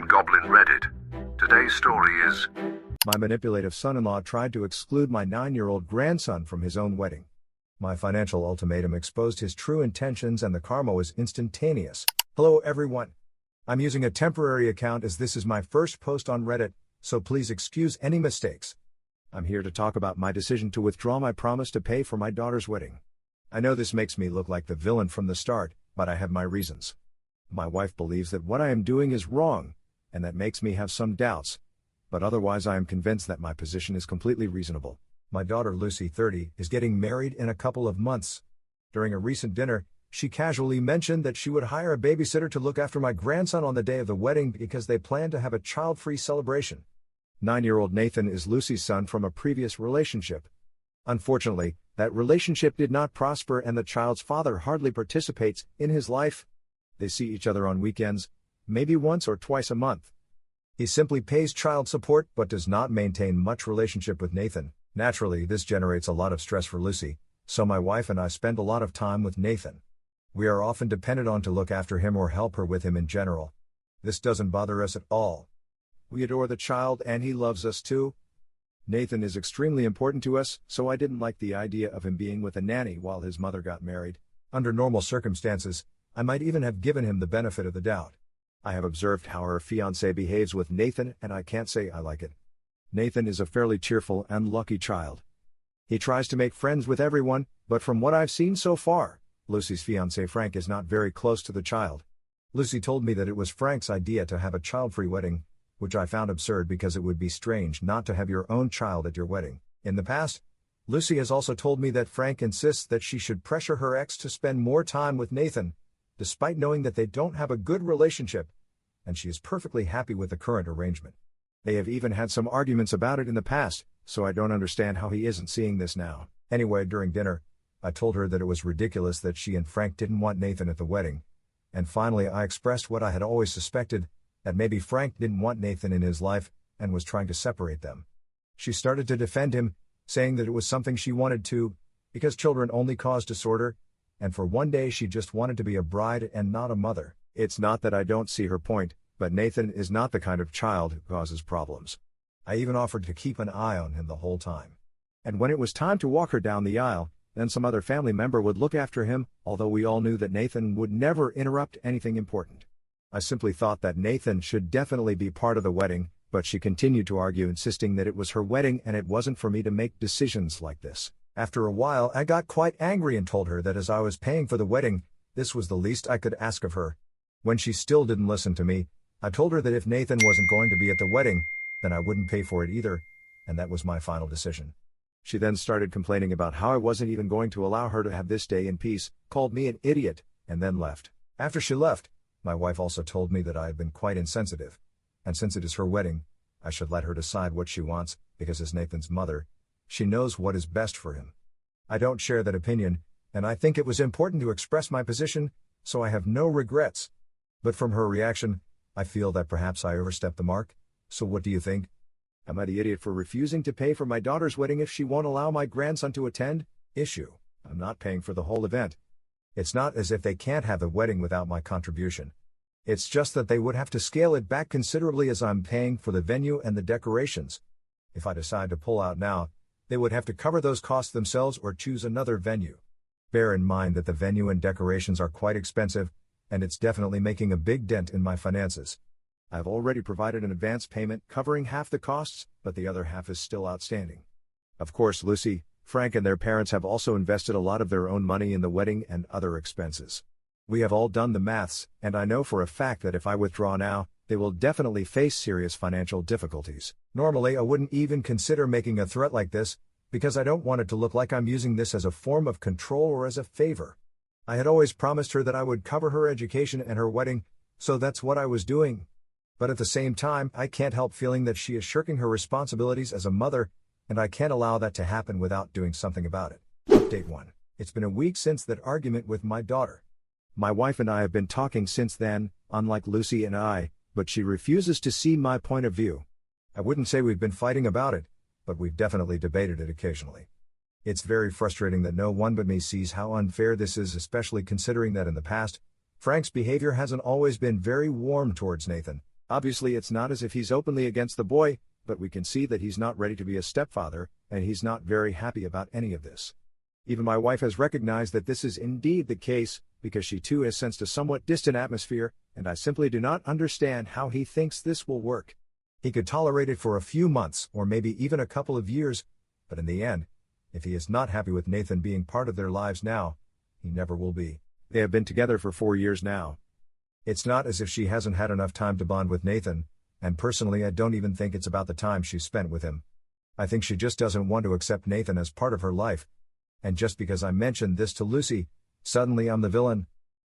from Goblin Reddit. Today's story is My manipulative son-in-law tried to exclude my 9-year-old grandson from his own wedding. My financial ultimatum exposed his true intentions and the karma was instantaneous. Hello everyone. I'm using a temporary account as this is my first post on Reddit, so please excuse any mistakes. I'm here to talk about my decision to withdraw my promise to pay for my daughter's wedding. I know this makes me look like the villain from the start, but I have my reasons. My wife believes that what I am doing is wrong, and that makes me have some doubts, but otherwise I am convinced that my position is completely reasonable. My daughter Lucy, 30, is getting married in a couple of months. During a recent dinner, she casually mentioned that she would hire a babysitter to look after my grandson on the day of the wedding because they plan to have a child-free celebration. 9-year-old Nathan is Lucy's son from a previous relationship. Unfortunately, that relationship did not prosper and the child's father hardly participates in his life. They see each other on weekends, maybe once or twice a month. He simply pays child support but does not maintain much relationship with Nathan. Naturally, this generates a lot of stress for Lucy, so my wife and I spend a lot of time with Nathan. We are often dependent on to look after him or help her with him in general. This doesn't bother us at all. We adore the child and he loves us too. Nathan is extremely important to us, so I didn't like the idea of him being with a nanny while his mother got married. Under normal circumstances, I might even have given him the benefit of the doubt. I have observed how her fiancé behaves with Nathan and I can't say I like it. Nathan is a fairly cheerful and lucky child. He tries to make friends with everyone, but from what I've seen so far, Lucy's fiancé Frank is not very close to the child. Lucy told me that it was Frank's idea to have a child-free wedding, which I found absurd because it would be strange not to have your own child at your wedding. In the past, Lucy has also told me that Frank insists that she should pressure her ex to spend more time with Nathan, despite knowing that they don't have a good relationship, and she is perfectly happy with the current arrangement. They have even had some arguments about it in the past, so I don't understand how he isn't seeing this now. Anyway, during dinner, I told her that it was ridiculous that she and Frank didn't want Nathan at the wedding, and finally I expressed what I had always suspected, that maybe Frank didn't want Nathan in his life and was trying to separate them. She started to defend him, saying that it was something she wanted to, because children only cause disorder, and for one day she just wanted to be a bride and not a mother. It's not that I don't see her point, but Nathan is not the kind of child who causes problems. I even offered to keep an eye on him the whole time. And when it was time to walk her down the aisle, then some other family member would look after him, although we all knew that Nathan would never interrupt anything important. I simply thought that Nathan should definitely be part of the wedding, but she continued to argue, insisting that it was her wedding and it wasn't for me to make decisions like this. After a while, I got quite angry and told her that as I was paying for the wedding, this was the least I could ask of her. When she still didn't listen to me, I told her that if Nathan wasn't going to be at the wedding, then I wouldn't pay for it either, and that was my final decision. She then started complaining about how I wasn't even going to allow her to have this day in peace, called me an idiot, and then left. After she left, my wife also told me that I had been quite insensitive, and since it is her wedding, I should let her decide what she wants, because as Nathan's mother, she knows what is best for him. I don't share that opinion, and I think it was important to express my position, so I have no regrets. But from her reaction, I feel that perhaps I overstepped the mark. So what do you think? Am I the idiot for refusing to pay for my daughter's wedding if she won't allow my grandson to attend? I'm not paying for the whole event. It's not as if they can't have the wedding without my contribution. It's just that they would have to scale it back considerably as I'm paying for the venue and the decorations. If I decide to pull out now, they would have to cover those costs themselves or choose another venue. Bear in mind that the venue and decorations are quite expensive, and it's definitely making a big dent in my finances. I've already provided an advance payment covering half the costs, but the other half is still outstanding. Of course, Lucy, Frank and their parents have also invested a lot of their own money in the wedding and other expenses. We have all done the maths, and I know for a fact that if I withdraw now, they will definitely face serious financial difficulties. Normally I wouldn't even consider making a threat like this, because I don't want it to look like I'm using this as a form of control or as a favor. I had always promised her that I would cover her education and her wedding, so that's what I was doing. But at the same time, I can't help feeling that she is shirking her responsibilities as a mother, and I can't allow that to happen without doing something about it. Update 1. It's been a week since that argument with my daughter. My wife and I have been talking since then, unlike Lucy and I, but she refuses to see my point of view. I wouldn't say we've been fighting about it, but we've definitely debated it occasionally. It's very frustrating that no one but me sees how unfair this is, especially considering that in the past, Frank's behavior hasn't always been very warm towards Nathan, Obviously, it's not as if he's openly against the boy, but we can see that he's not ready to be a stepfather, and he's not very happy about any of this. Even my wife has recognized that this is indeed the case, because she too has sensed a somewhat distant atmosphere, and I simply do not understand how he thinks this will work. He could tolerate it for a few months, or maybe even a couple of years, but in the end, if he is not happy with Nathan being part of their lives now, he never will be. They have been together for 4 years now. It's not as if she hasn't had enough time to bond with Nathan, and personally I don't even think it's about the time she spent with him. I think she just doesn't want to accept Nathan as part of her life. And just because I mentioned this to Lucy, suddenly I'm the villain.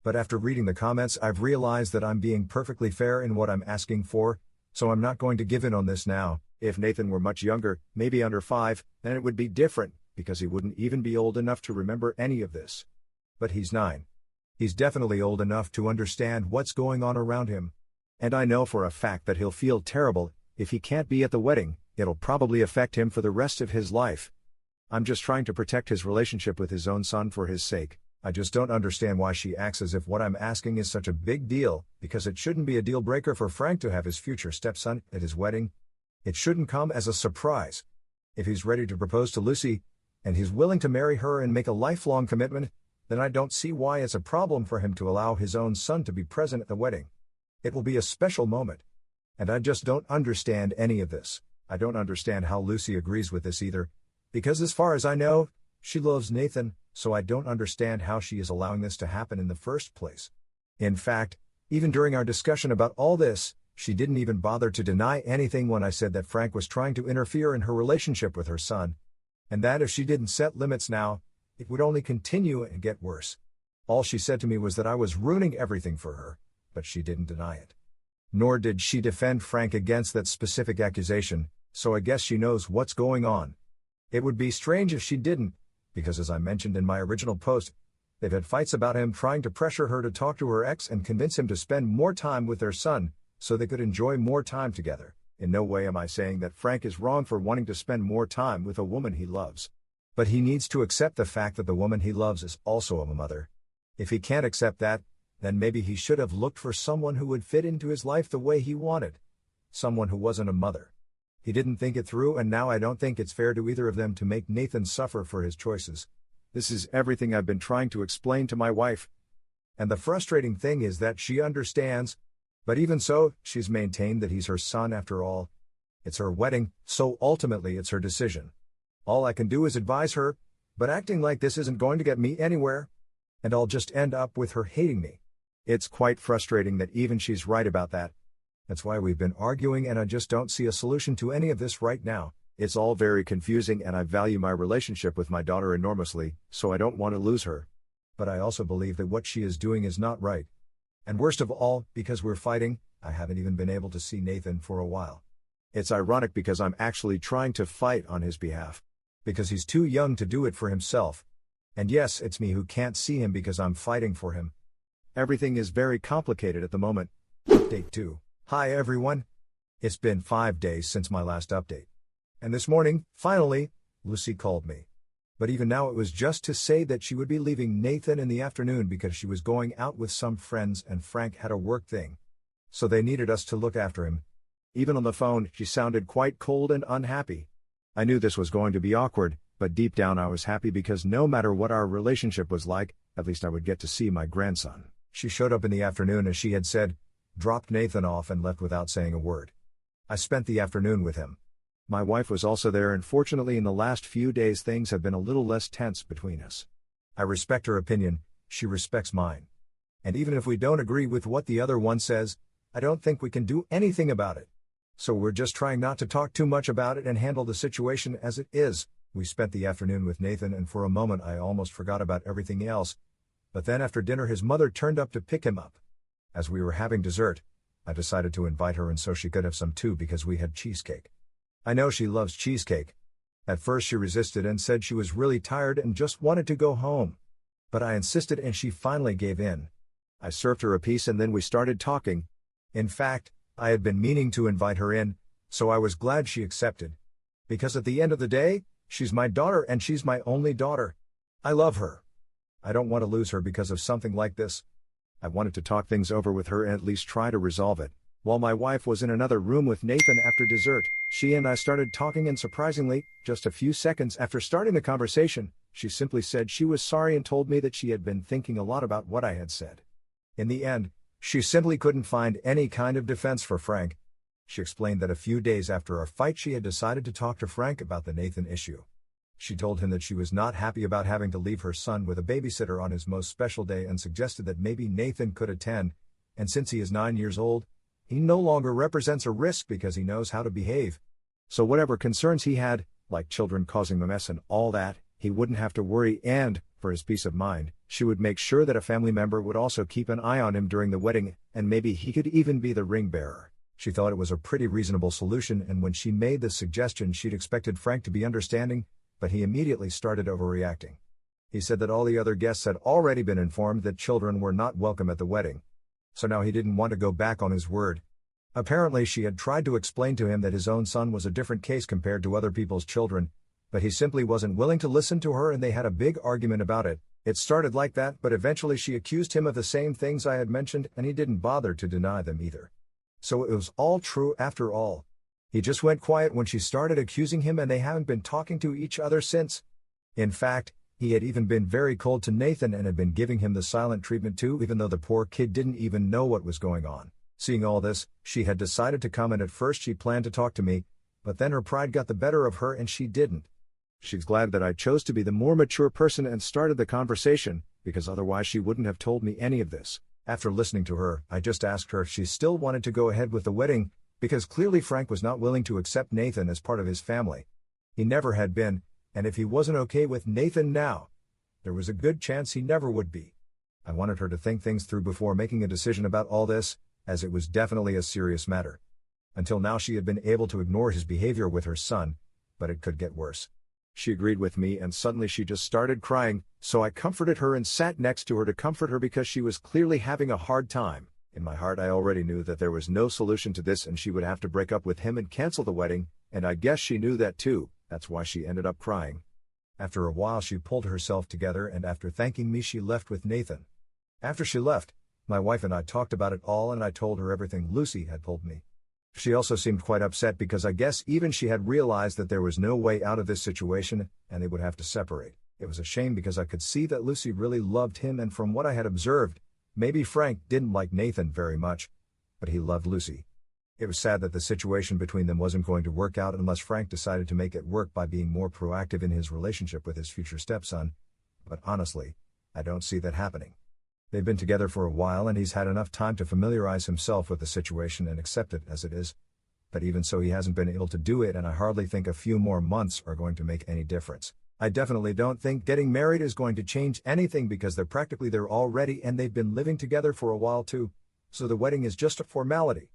But after reading the comments, I've realized that I'm being perfectly fair in what I'm asking for, so I'm not going to give in on this now. If Nathan were much younger, maybe under 5, then it would be different, because he wouldn't even be old enough to remember any of this. But he's 9. He's definitely old enough to understand what's going on around him. And I know for a fact that he'll feel terrible if he can't be at the wedding. It'll probably affect him for the rest of his life. I'm just trying to protect his relationship with his own son for his sake. I just don't understand why she acts as if what I'm asking is such a big deal, because it shouldn't be a deal breaker for Frank to have his future stepson at his wedding. It shouldn't come as a surprise. If he's ready to propose to Lucy, and he's willing to marry her and make a lifelong commitment, then I don't see why it's a problem for him to allow his own son to be present at the wedding. It will be a special moment. And I just don't understand any of this. I don't understand how Lucy agrees with this either, because as far as I know, she loves Nathan, so I don't understand how she is allowing this to happen in the first place. In fact, even during our discussion about all this, she didn't even bother to deny anything when I said that Frank was trying to interfere in her relationship with her son, and that if she didn't set limits now, it would only continue and get worse. All she said to me was that I was ruining everything for her, but she didn't deny it. Nor did she defend Frank against that specific accusation, so I guess she knows what's going on. It would be strange if she didn't, because as I mentioned in my original post, they've had fights about him trying to pressure her to talk to her ex and convince him to spend more time with their son, so they could enjoy more time together. In no way am I saying that Frank is wrong for wanting to spend more time with a woman he loves. But he needs to accept the fact that the woman he loves is also a mother. If he can't accept that, then maybe he should have looked for someone who would fit into his life the way he wanted. Someone who wasn't a mother. He didn't think it through, and now I don't think it's fair to either of them to make Nathan suffer for his choices. This is everything I've been trying to explain to my wife. And the frustrating thing is that she understands. But even so, she's maintained that he's her son after all. It's her wedding, so ultimately it's her decision. All I can do is advise her, but acting like this isn't going to get me anywhere. And I'll just end up with her hating me. It's quite frustrating that even she's right about that. That's why we've been arguing, and I just don't see a solution to any of this right now. It's all very confusing, and I value my relationship with my daughter enormously, so I don't want to lose her. But I also believe that what she is doing is not right. And worst of all, because we're fighting, I haven't even been able to see Nathan for a while. It's ironic because I'm actually trying to fight on his behalf. Because he's too young to do it for himself. And yes, it's me who can't see him because I'm fighting for him. Everything is very complicated at the moment. Update 2. Hi everyone. It's been 5 days since my last update. And this morning, finally, Lucy called me. But even now it was just to say that she would be leaving Nathan in the afternoon because she was going out with some friends and Frank had a work thing. So they needed us to look after him. Even on the phone, she sounded quite cold and unhappy. I knew this was going to be awkward, but deep down I was happy because no matter what our relationship was like, at least I would get to see my grandson. She showed up in the afternoon as she had said, dropped Nathan off and left without saying a word. I spent the afternoon with him. My wife was also there, and fortunately in the last few days things have been a little less tense between us. I respect her opinion, she respects mine. And even if we don't agree with what the other one says, I don't think we can do anything about it. So we're just trying not to talk too much about it and handle the situation as it is. We spent the afternoon with Nathan, and for a moment I almost forgot about everything else. But then after dinner his mother turned up to pick him up. As we were having dessert, I decided to invite her and so she could have some too because we had cheesecake. I know she loves cheesecake. At first she resisted and said she was really tired and just wanted to go home. But I insisted and she finally gave in. I served her a piece and then we started talking. In fact, I had been meaning to invite her in, so I was glad she accepted. Because at the end of the day, she's my daughter and she's my only daughter. I love her. I don't want to lose her because of something like this. I wanted to talk things over with her and at least try to resolve it. While my wife was in another room with Nathan after dessert, she and I started talking, and surprisingly, just a few seconds after starting the conversation, she simply said she was sorry and told me that she had been thinking a lot about what I had said. In the end, she simply couldn't find any kind of defense for Frank. She explained that a few days after our fight she had decided to talk to Frank about the Nathan issue. She told him that she was not happy about having to leave her son with a babysitter on his most special day and suggested that maybe Nathan could attend, and since he is 9 years old, he no longer represents a risk because he knows how to behave. So whatever concerns he had, like children causing a mess and all that, he wouldn't have to worry, and, for his peace of mind, she would make sure that a family member would also keep an eye on him during the wedding, and maybe he could even be the ring bearer. She thought it was a pretty reasonable solution, and when she made this suggestion she'd expected Frank to be understanding, but he immediately started overreacting. He said that all the other guests had already been informed that children were not welcome at the wedding. So now he didn't want to go back on his word. Apparently she had tried to explain to him that his own son was a different case compared to other people's children, but he simply wasn't willing to listen to her, and they had a big argument about it. It started like that, but eventually she accused him of the same things I had mentioned, and he didn't bother to deny them either. So it was all true after all. He just went quiet when she started accusing him, and they haven't been talking to each other since. In fact, he had even been very cold to Nathan and had been giving him the silent treatment too, even though the poor kid didn't even know what was going on. Seeing all this, she had decided to come, and at first she planned to talk to me, but then her pride got the better of her and she didn't. She's glad that I chose to be the more mature person and started the conversation, because otherwise she wouldn't have told me any of this. After listening to her, I just asked her if she still wanted to go ahead with the wedding, because clearly Frank was not willing to accept Nathan as part of his family. He never had been, and if he wasn't okay with Nathan now, there was a good chance he never would be. I wanted her to think things through before making a decision about all this, as it was definitely a serious matter. Until now she had been able to ignore his behavior with her son, but it could get worse. She agreed with me, and suddenly she just started crying, so I comforted her and sat next to her to comfort her because she was clearly having a hard time. In my heart I already knew that there was no solution to this and she would have to break up with him and cancel the wedding, and I guess she knew that too. That's why she ended up crying. After a while she pulled herself together, and after thanking me she left with Nathan. After she left, my wife and I talked about it all, and I told her everything Lucy had told me. She also seemed quite upset because I guess even she had realized that there was no way out of this situation and they would have to separate. It was a shame because I could see that Lucy really loved him, and from what I had observed, maybe Frank didn't like Nathan very much, but he loved Lucy. It was sad that the situation between them wasn't going to work out unless Frank decided to make it work by being more proactive in his relationship with his future stepson, but honestly, I don't see that happening. They've been together for a while and he's had enough time to familiarize himself with the situation and accept it as it is. But even so he hasn't been able to do it, and I hardly think a few more months are going to make any difference. I definitely don't think getting married is going to change anything because they're practically there already and they've been living together for a while too. So the wedding is just a formality.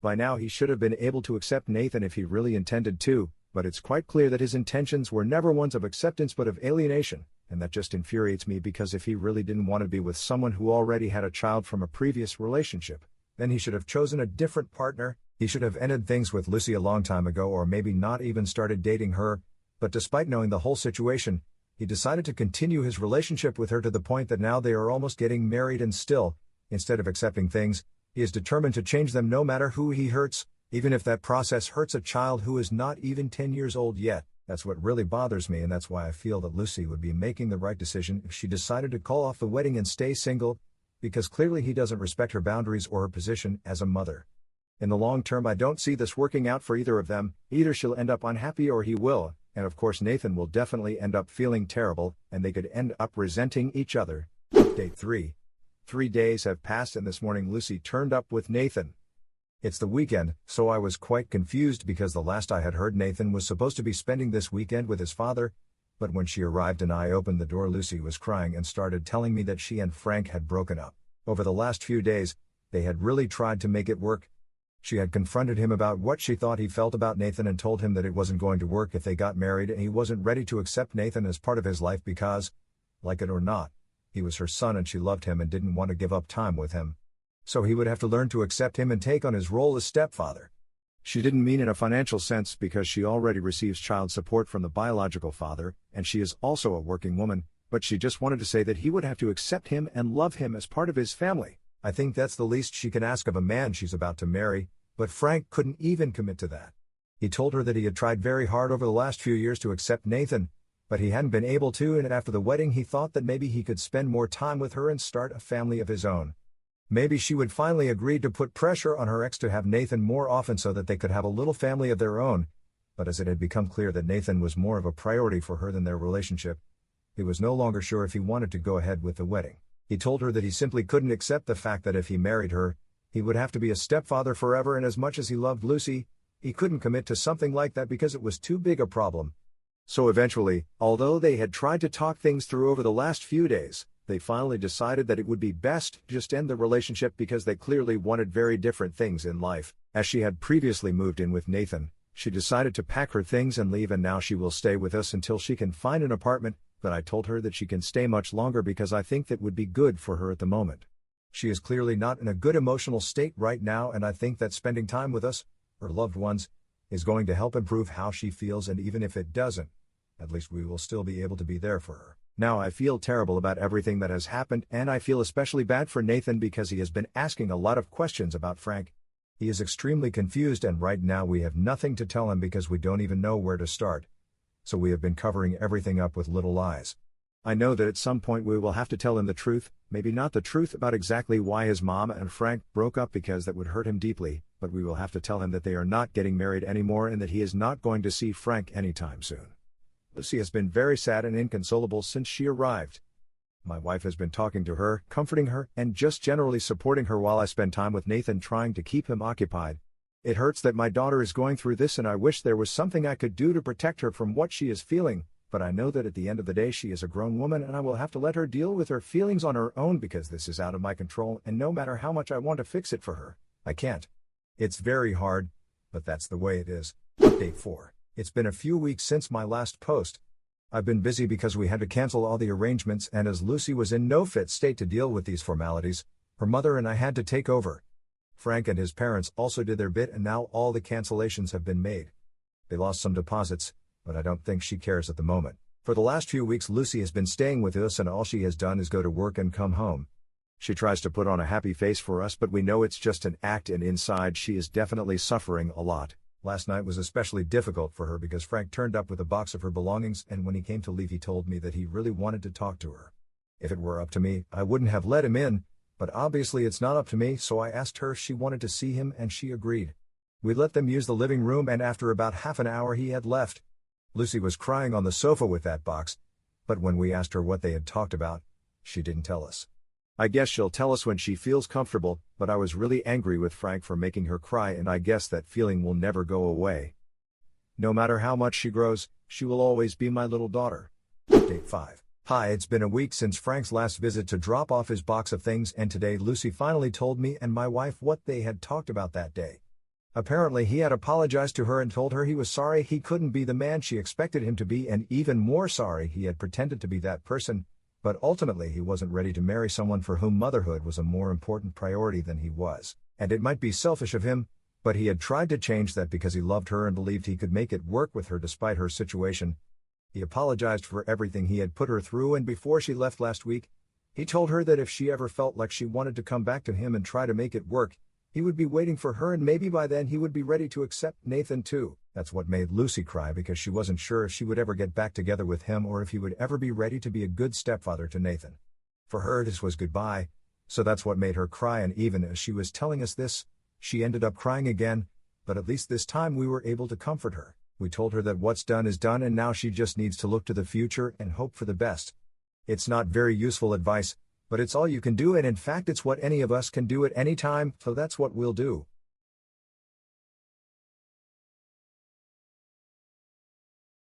By now he should have been able to accept Nathan if he really intended to, but it's quite clear that his intentions were never ones of acceptance but of alienation. And that just infuriates me because if he really didn't want to be with someone who already had a child from a previous relationship, then he should have chosen a different partner. He should have ended things with Lucy a long time ago, or maybe not even started dating her. But despite knowing the whole situation, he decided to continue his relationship with her to the point that now they are almost getting married, and still, instead of accepting things, he is determined to change them no matter who he hurts, even if that process hurts a child who is not even 10 years old yet. That's what really bothers me, and that's why I feel that Lucy would be making the right decision if she decided to call off the wedding and stay single, because clearly he doesn't respect her boundaries or her position as a mother. In the long term I don't see this working out for either of them. Either she'll end up unhappy or he will, and of course Nathan will definitely end up feeling terrible, and they could end up resenting each other. Update 3. 3 days have passed and this morning Lucy turned up with Nathan. It's the weekend, so I was quite confused because the last I had heard Nathan was supposed to be spending this weekend with his father, but when she arrived and I opened the door Lucy was crying and started telling me that she and Frank had broken up. Over the last few days, they had really tried to make it work. She had confronted him about what she thought he felt about Nathan and told him that it wasn't going to work if they got married, and he wasn't ready to accept Nathan as part of his life because, like it or not, he was her son and she loved him and didn't want to give up time with him. So he would have to learn to accept him and take on his role as stepfather. She didn't mean in a financial sense because she already receives child support from the biological father, and she is also a working woman, but she just wanted to say that he would have to accept him and love him as part of his family. I think that's the least she can ask of a man she's about to marry, but Frank couldn't even commit to that. He told her that he had tried very hard over the last few years to accept Nathan, but he hadn't been able to, and after the wedding he thought that maybe he could spend more time with her and start a family of his own. Maybe she would finally agree to put pressure on her ex to have Nathan more often so that they could have a little family of their own, but as it had become clear that Nathan was more of a priority for her than their relationship, he was no longer sure if he wanted to go ahead with the wedding. He told her that he simply couldn't accept the fact that if he married her, he would have to be a stepfather forever, and as much as he loved Lucy, he couldn't commit to something like that because it was too big a problem. So eventually, although they had tried to talk things through over the last few days, they finally decided that it would be best to just end the relationship because they clearly wanted very different things in life. As she had previously moved in with Nathan, she decided to pack her things and leave, and now she will stay with us until she can find an apartment, but I told her that she can stay much longer because I think that would be good for her at the moment. She is clearly not in a good emotional state right now, and I think that spending time with us, her loved ones, is going to help improve how she feels, and even if it doesn't, at least we will still be able to be there for her. Now I feel terrible about everything that has happened, and I feel especially bad for Nathan because he has been asking a lot of questions about Frank. He is extremely confused, and right now we have nothing to tell him because we don't even know where to start. So we have been covering everything up with little lies. I know that at some point we will have to tell him the truth, maybe not the truth about exactly why his mom and Frank broke up because that would hurt him deeply, but we will have to tell him that they are not getting married anymore and that he is not going to see Frank anytime soon. Lucy has been very sad and inconsolable since she arrived. My wife has been talking to her, comforting her, and just generally supporting her while I spend time with Nathan trying to keep him occupied. It hurts that my daughter is going through this, and I wish there was something I could do to protect her from what she is feeling, but I know that at the end of the day she is a grown woman and I will have to let her deal with her feelings on her own because this is out of my control, and no matter how much I want to fix it for her, I can't. It's very hard, but that's the way it is. Update 4. It's been a few weeks since my last post. I've been busy because we had to cancel all the arrangements, and as Lucy was in no fit state to deal with these formalities, her mother and I had to take over. Frank and his parents also did their bit, and now all the cancellations have been made. They lost some deposits, but I don't think she cares at the moment. For the last few weeks Lucy has been staying with us, and all she has done is go to work and come home. She tries to put on a happy face for us, but we know it's just an act, and inside she is definitely suffering a lot. Last night was especially difficult for her because Frank turned up with a box of her belongings, and when he came to leave he told me that he really wanted to talk to her. If it were up to me, I wouldn't have let him in, but obviously it's not up to me, so I asked her if she wanted to see him and she agreed. We let them use the living room, and after about half an hour he had left. Lucy was crying on the sofa with that box, but when we asked her what they had talked about, she didn't tell us. I guess she'll tell us when she feels comfortable, but I was really angry with Frank for making her cry, and I guess that feeling will never go away. No matter how much she grows, she will always be my little daughter. Update 5. Hi, it's been a week since Frank's last visit to drop off his box of things, and today Lucy finally told me and my wife what they had talked about that day. Apparently he had apologized to her and told her he was sorry he couldn't be the man she expected him to be, and even more sorry he had pretended to be that person, but ultimately he wasn't ready to marry someone for whom motherhood was a more important priority than he was, and it might be selfish of him, but he had tried to change that because he loved her and believed he could make it work with her despite her situation. He apologized for everything he had put her through, and before she left last week, he told her that if she ever felt like she wanted to come back to him and try to make it work, he would be waiting for her, and maybe by then he would be ready to accept Nathan too. That's what made Lucy cry, because she wasn't sure if she would ever get back together with him or if he would ever be ready to be a good stepfather to Nathan. For her this was goodbye, so that's what made her cry, and even as she was telling us this, she ended up crying again, but at least this time we were able to comfort her. We told her that what's done is done, and now she just needs to look to the future and hope for the best. It's not very useful advice, but it's all you can do, and in fact it's what any of us can do at any time, so that's what we'll do.